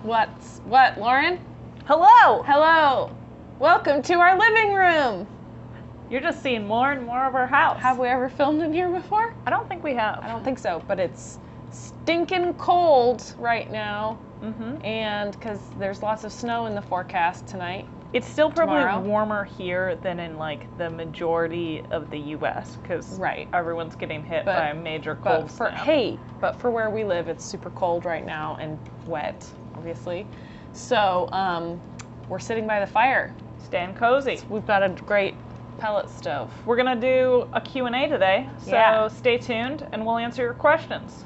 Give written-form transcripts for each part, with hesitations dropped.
What, Lauren? Hello! Hello. Welcome to our living room. You're just seeing more and more of our house. Have we ever filmed in here before? I don't think we have. I don't think so, but it's stinking cold right now. Mm-hmm. And because there's lots of snow in the forecast tonight. It's still probably Tomorrow. warmer here than in like the majority of the U.S. because everyone's getting hit by a major cold snap. But for where we live, it's super cold right now and wet, obviously. So we're sitting by the fire. Staying cozy. We've got a great pellet stove. We're gonna do a Q&A today, so stay tuned and we'll answer your questions.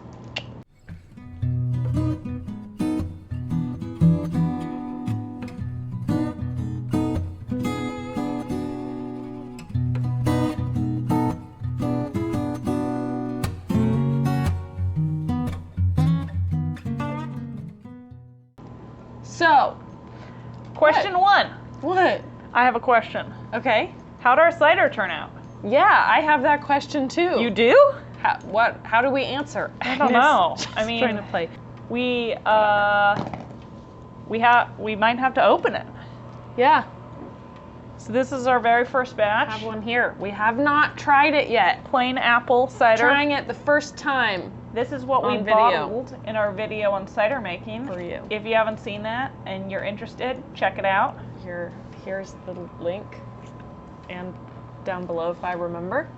So, question one. What? I have a question. Okay. How'd our cider turn out? Yeah, I have that question too. You do? How do we answer? I don't know. I mean, trying to play. we might have to open it. Yeah. So this is our very first batch. I have one here. We have not tried it yet. Plain apple cider. Trying it the first time. This is what we bottled in our video on cider making. For you. If you haven't seen that and you're interested, check it out. Here's the link, and down below if I remember.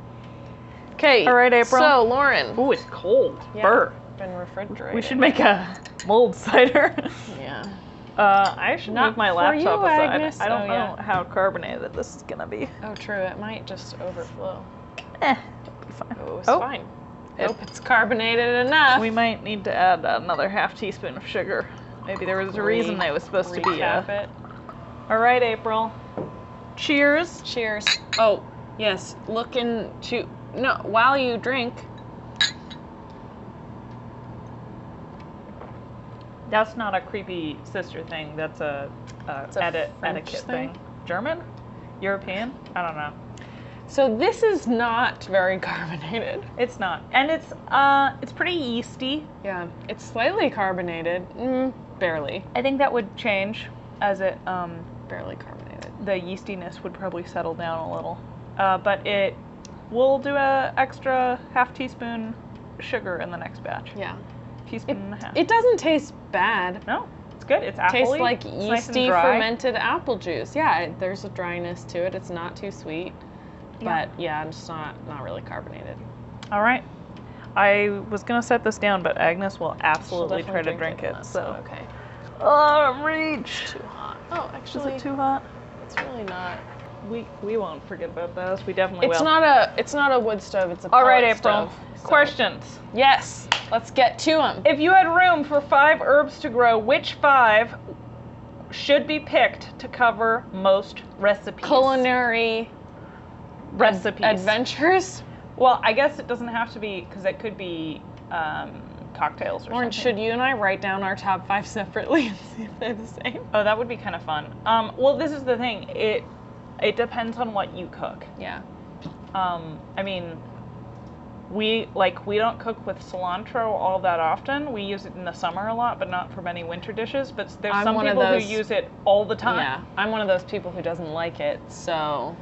Okay. All right, April. So, Lauren. Ooh, it's cold. Yeah, Burr. Been refrigerated. We should make a mulled cider. Yeah. I should move my laptop you, aside. Agnes. I don't know how carbonated this is gonna be. Oh, true. It might just overflow. It'll be fine. Oh, it's fine. Hope it's carbonated enough. We might need to add another half teaspoon of sugar. Maybe there was a reason they was supposed to be. It. All right, April. Cheers. Cheers. Oh, yes. While you drink. That's not a creepy sister thing. That's a etiquette thing. German? European? I don't know. So this is not very carbonated. It's not, and it's pretty yeasty. Yeah, it's slightly carbonated. Barely. I think that would change as it barely carbonated. The yeastiness would probably settle down a little, but we'll do a extra half teaspoon sugar in the next batch. Yeah. Teaspoon and a half. It doesn't taste bad. No, it's good. It's appley. Tastes like it's yeasty nice fermented apple juice. Yeah, there's a dryness to it. It's not too sweet, but it's not really carbonated. All right. I was gonna set this down, but Agnes will absolutely try to drink it. So okay. Oh, reach. Too hot. Oh, actually, is it too hot? It's really not. We won't forget about those. We definitely will. It's not a wood stove. It's a all right, pellet April. stove, so. Questions. Yes. Let's get to them. If you had room for 5 herbs to grow, which 5 should be picked to cover most recipes? Culinary recipes. Adventures? Well, I guess it doesn't have to be, because it could be cocktails or Lauren, something. should you and I write down our top 5 separately and see if they're the same? Oh, that would be kind of fun. Well, this is the thing. It depends on what you cook. Yeah. I mean, we don't cook with cilantro all that often. We use it in the summer a lot, but not for many winter dishes. But there's some people who use it all the time. Yeah, I'm one of those people who doesn't like it, so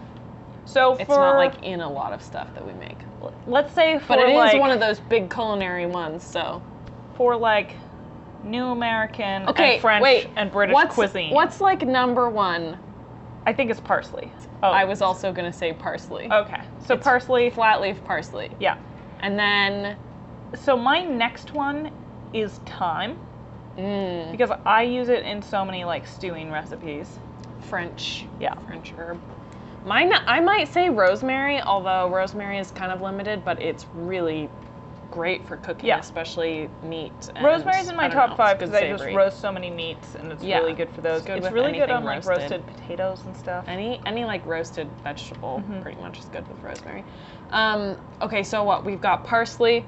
it's not like in a lot of stuff that we make. Let's say but it is one of those big culinary ones. So for like New American and French and British cuisine. What's like number 1? I think it's parsley. Oh. I was also gonna say parsley. Okay, so it's parsley, flat leaf parsley. Yeah. And then, so my next one is thyme, because I use it in so many like stewing recipes. French herb. I might say rosemary, although rosemary is kind of limited, but it's really great for cooking, especially meat. And rosemary's in my top 5 because I just roast so many meats, and it's really good for those. It's really good on like roasted potatoes and stuff. Any like roasted vegetable pretty much is good with rosemary. Okay, so what? We've got parsley,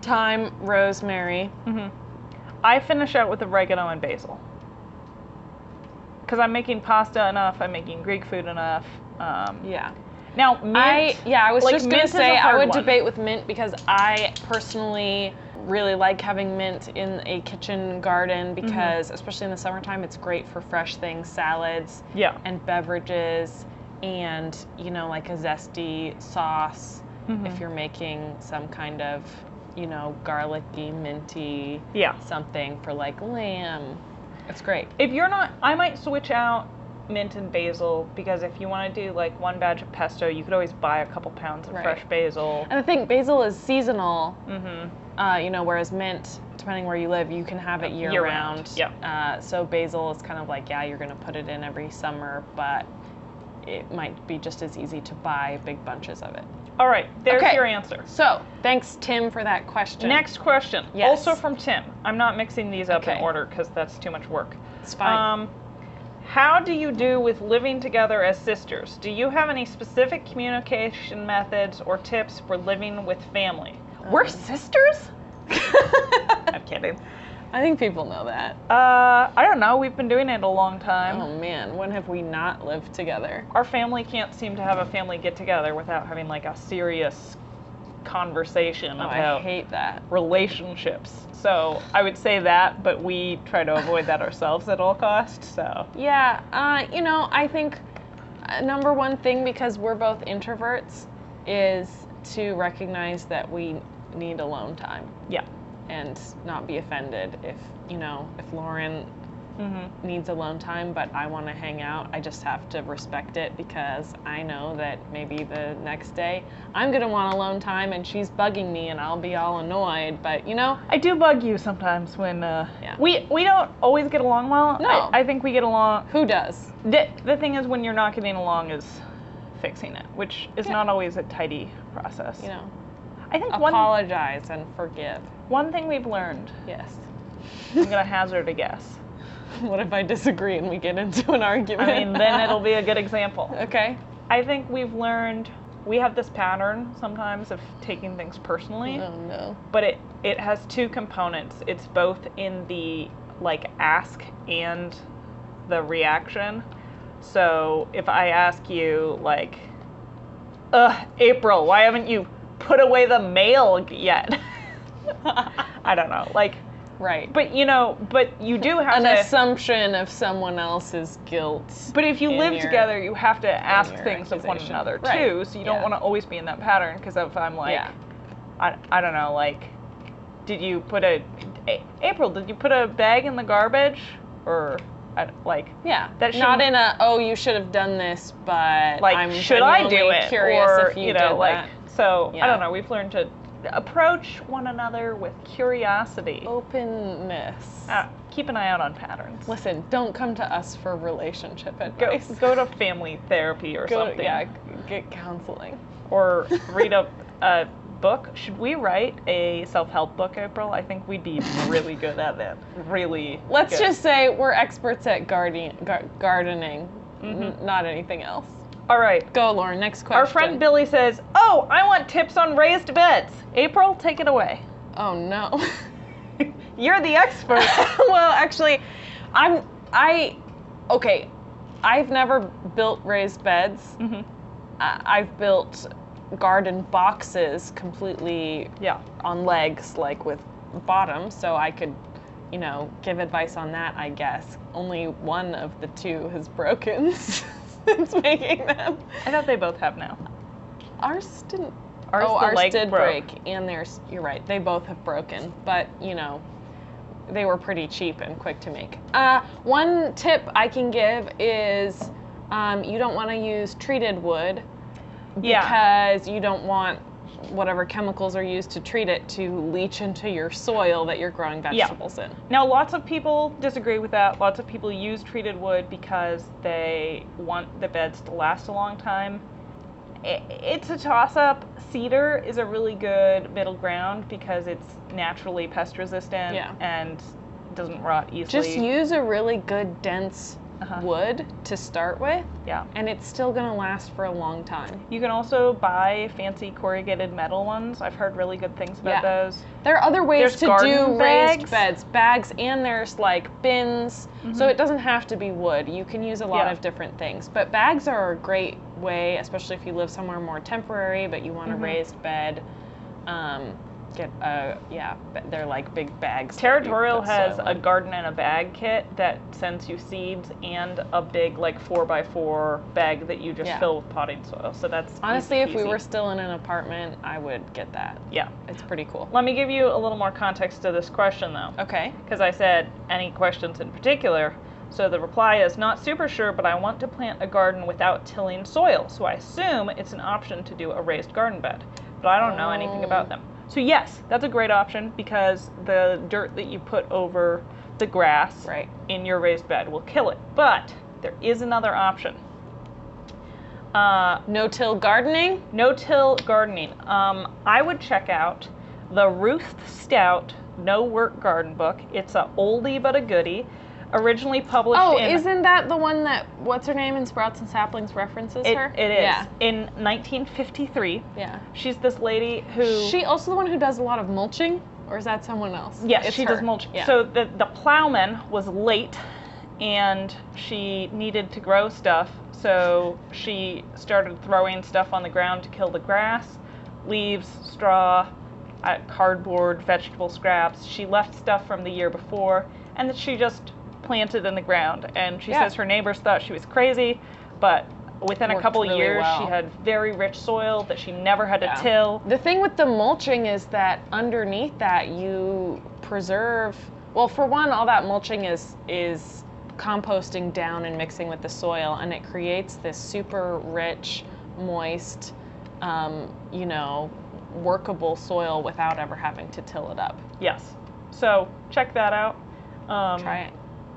thyme, rosemary. I finish out with oregano and basil. Because I'm making pasta enough, I'm making Greek food enough. Now, mint. I was like, just going to say, I would debate with mint because I personally really like having mint in a kitchen garden because, especially in the summertime, it's great for fresh things, salads and beverages, and, you know, like a zesty sauce if you're making some kind of, you know, garlicky, minty something for like lamb. It's great. If you're not, I might switch out mint and basil, because if you want to do like one batch of pesto, you could always buy a couple pounds of fresh basil. And I think basil is seasonal, you know, whereas mint, depending where you live, you can have it year round. So basil is kind of like, you're going to put it in every summer, but it might be just as easy to buy big bunches of it. All right, there's your answer. So, thanks, Tim, for that question. Next question, also from Tim. I'm not mixing these up in order because that's too much work. It's fine. How do you do with living together as sisters? Do you have any specific communication methods or tips for living with family? We're sisters? I'm kidding. I think people know that. I don't know. We've been doing it a long time. Oh man, when have we not lived together? Our family can't seem to have a family get together without having like a serious conversation about I hate that. relationships. So I would say that, but we try to avoid that ourselves at all costs. So yeah, you know, I think number one thing, because we're both introverts, is to recognize that we need alone time. Yeah. And not be offended if, you know, if Lauren needs alone time, but I want to hang out, I just have to respect it, because I know that maybe the next day I'm going to want alone time and she's bugging me and I'll be all annoyed, but, you know. I do bug you sometimes when we don't always get along well. No. I think we get along. Who does? The thing is, when you're not getting along is fixing it, which is not always a tidy process. You know. I think apologize and forgive. One thing we've learned. Yes. I'm going to hazard a guess. What if I disagree and we get into an argument? I mean, then it'll be a good example. Okay. I think we've learned, we have this pattern sometimes of taking things personally. Oh no. But it has two components. It's both in the like ask and the reaction. So if I ask you like, April, why haven't you put away the mail yet? I don't know, like. Right. But you know, but you do have an assumption of someone else's guilt. But if you live together, you have to ask things of one another too. So you don't want to always be in that pattern, because if I'm like, I don't know, like, April, did you put a bag in the garbage? Or like, that not in a, oh, you should have done this, but like, I'm should I do it? Curious or if you know, did like that. So I don't know. We've learned to approach one another with curiosity, openness. Keep an eye out on patterns. Listen, don't come to us for relationship advice. Go to family therapy or something. Get counseling or read a book. Should we write a self-help book, April? I think we'd be really good at that. Really. Let's just say we're experts at gardening, not anything else. All right. Go, Lauren. Next question. Our friend Billy says, "Oh, I want tips on raised beds." April, take it away. Oh no. You're the expert. Well, actually, I've never built raised beds. I've built garden boxes completely on legs, like with bottoms, so I could, you know, give advice on that, I guess. Only one of the two has broken since making them. I thought they both have now. Ours didn't. Ours did break, and theirs, you're right, they both have broken, but, you know, they were pretty cheap and quick to make. One tip I can give is you don't want to use treated wood, because you don't want whatever chemicals are used to treat it to leach into your soil that you're growing vegetables in. Now, lots of people disagree with that. Lots of people use treated wood because they want the beds to last a long time. It's a toss-up. Cedar is a really good middle ground because it's naturally pest resistant and doesn't rot easily. Just use a really good dense wood to start with, and it's still going to last for a long time. You can also buy fancy corrugated metal ones. I've heard really good things about those. There are other ways to do raised bags. Bags, and there's like bins, so it doesn't have to be wood. You can use a lot of different things, but bags are a great way, especially if you live somewhere more temporary but you want a raised bed. get they're like big bags. Territorial has a garden in a bag kit that sends you seeds and a big like 4x4 bag that you just fill with potting soil. So that's honestly, easy if we were still in an apartment, I would get that. Yeah, it's pretty cool. Let me give you a little more context to this question though. Okay. Because I said any questions in particular. So the reply is, not super sure, but I want to plant a garden without tilling soil. So I assume it's an option to do a raised garden bed, but I don't know anything about them. So yes, that's a great option because the dirt that you put over the grass in your raised bed will kill it. But there is another option. No-till gardening? No-till gardening. I would check out the Ruth Stout No Work Garden Book. It's a oldie but a goodie. Originally published isn't that the one that, what's her name in Sprouts and Saplings references her? It is. Yeah. In 1953. Yeah. She's this lady who... Is she also the one who does a lot of mulching? Or is that someone else? Yes, she does mulching. Yeah. So the plowman was late and she needed to grow stuff. So she started throwing stuff on the ground to kill the grass, leaves, straw, cardboard, vegetable scraps. She left stuff from the year before and that she just planted in the ground, and she says her neighbors thought she was crazy, but within a couple of years she had very rich soil that she never had to till. The thing with the mulching is that underneath that you preserve, well, for one, all that mulching is composting down and mixing with the soil, and it creates this super rich, moist, workable soil without ever having to till it up. Yes. So check that out. Try it.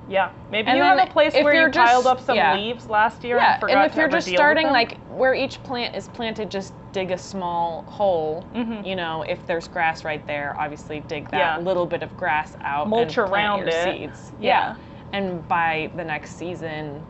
Yeah, maybe you have a place where you piled up some leaves last year and forgot to and if you're just starting, with them. like where each plant is planted, just dig a small hole. If there's grass right there, obviously dig that little bit of grass out. Mulch and around plant your it. Seeds. Yeah. And by the next season,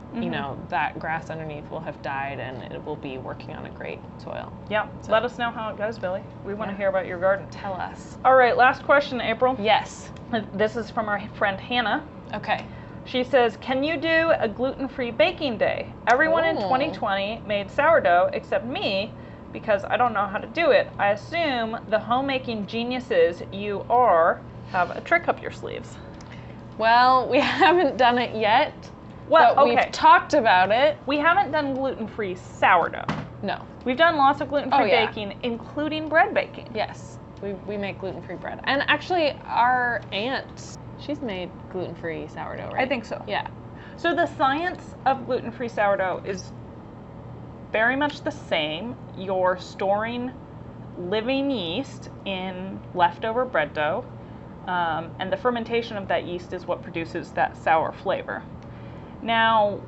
that grass underneath will have died and it will be working on a great soil. Yeah. So. Let us know how it goes, Billy. We want to hear about your garden. Tell us. All right, last question, April. Yes. This is from our friend Hannah. Okay. She says, can you do a gluten-free baking day? Everyone in 2020 made sourdough except me because I don't know how to do it. I assume the homemaking geniuses you are have a trick up your sleeves. Well, we haven't done it yet, but we've talked about it. We haven't done gluten-free sourdough. No. We've done lots of gluten-free baking, including bread baking. Yes, we make gluten-free bread. And actually, our aunt, she's made gluten-free sourdough, right? I think so. Yeah. So the science of gluten-free sourdough is very much the same. You're storing living yeast in leftover bread dough. And the fermentation of that yeast is what produces that sour flavor. Now,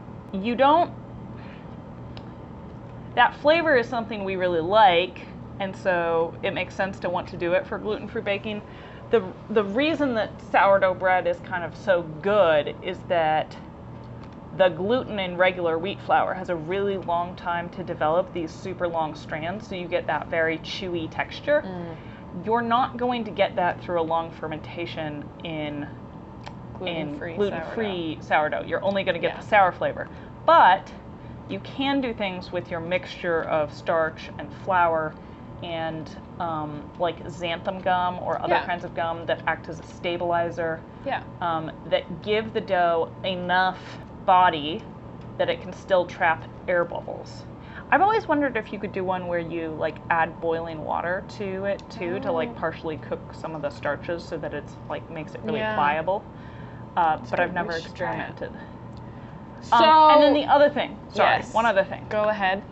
that flavor is something we really like, and so it makes sense to want to do it for gluten-free baking. The reason that sourdough bread is kind of so good is that the gluten in regular wheat flour has a really long time to develop these super long strands, so you get that very chewy texture. You're not going to get that through a long fermentation in gluten-free sourdough. You're only going to get the sour flavor. But you can do things with your mixture of starch and flour and like xanthan gum or other kinds of gum that act as a stabilizer that give the dough enough body that it can still trap air bubbles. I've always wondered if you could do one where you like add boiling water to it too to like partially cook some of the starches so that it's like makes it really pliable. But I've never experimented. So and then the other thing, one other thing. Go ahead.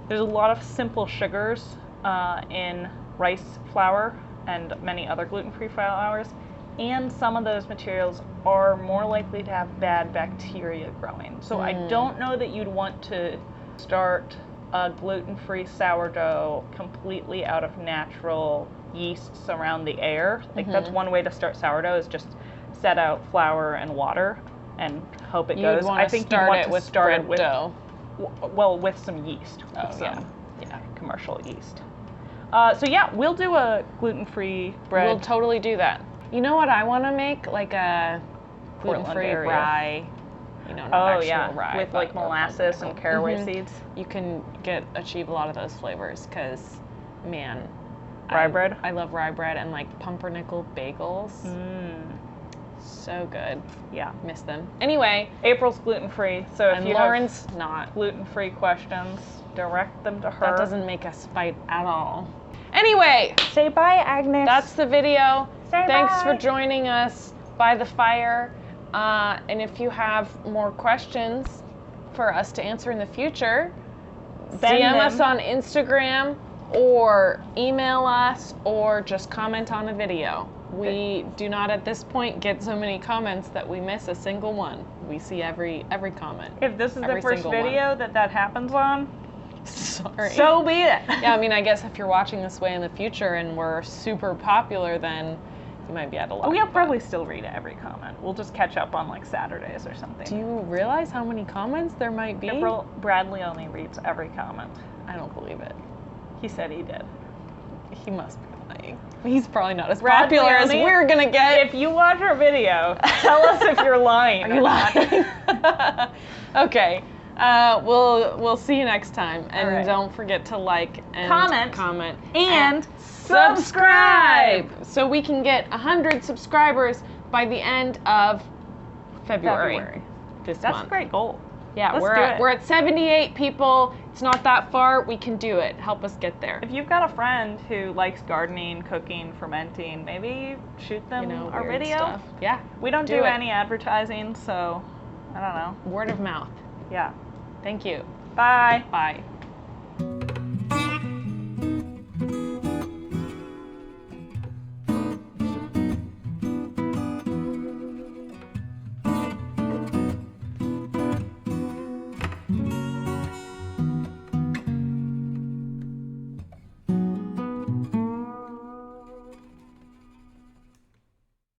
There's a lot of simple sugars in rice flour and many other gluten-free flours, and some of those materials are more likely to have bad bacteria growing. So I don't know that you'd want to start a gluten-free sourdough completely out of natural yeasts around the air. Like that's one way to start sourdough is just set out flour and water and hope it goes. I think you want to start it with dough. Well, with some yeast. Commercial yeast. So yeah, we'll do a gluten-free bread. We'll totally do that. You know what I want to make? Like a gluten-free rye. Rye, with like molasses and caraway seeds. You can achieve a lot of those flavors because, man, Rye bread? I love rye bread and like pumpernickel bagels. So good. Yeah. Miss them. Anyway. April's gluten-free, so if you Lauren's have not. gluten-free questions, direct them to her. That doesn't make us fight at all. Anyway. Say bye, Agnes. That's the video. Thanks bye. for joining us by the fire. And if you have more questions for us to answer in the future, DM us on Instagram or email us or just comment on a video. We do not at this point get so many comments that we miss a single one. We see every comment. If this is the first video that happens on, sorry. So be it. Yeah, I mean, I guess if you're watching this way in the future and we're super popular, then you might be at a luck. We'll probably still read every comment. We'll just catch up on like Saturdays or something. Do you realize how many comments there might be? Bradley only reads every comment. I don't believe it. He said he did. He must be lying. He's probably not as popular as we're gonna get. If you watch our video, tell us if you're lying. Are you lying? Okay. We'll see you next time, and don't forget to like and comment and subscribe so we can get 100 subscribers by the end of February. This month. That's a great goal. Yeah, we're at 78 people. It's not that far. We can do it. Help us get there. If you've got a friend who likes gardening, cooking, fermenting, maybe shoot them our video. Stuff. Yeah. We don't do any advertising, so I don't know. Word of mouth. Yeah. Thank you. Bye. Bye.